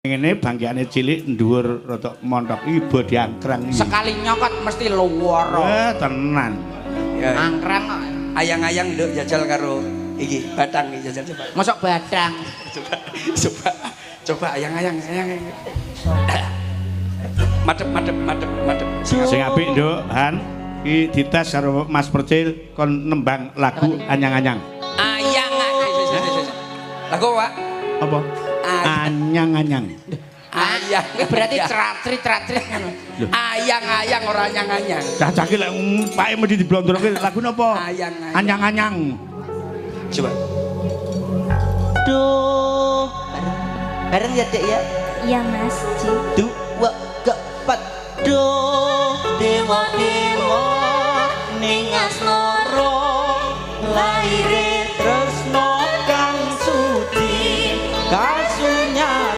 Ngene bangkeane cilik dhuwur rada montok iki bodhe angkrang iki. Sekali nyokot mesti luwara. Tenan. Ya. Angkrang kok. Ayang-ayang nduk jajal karo iki batang iki jajal coba. Mosok badang. Coba ayang-ayang. Madep. Sing apik nduk, Han. Iki dites karo Mas Percil kon nembang lagu anyang-anyang. Lagu Pak. Apa? Anyang-anyang. Ayang. Berarti tratrit ngono. Ayang-ayang ora anyang-anyang. Cah-cah ki lek pake mesti diblondroke lagu napa? Ayang-ayang. Anyang-anyang. Coba. Duh. Bareng ya, Dek ya? Iya Mas Ji. Dua keempat. Duh, dewa-dewa ning asmara laire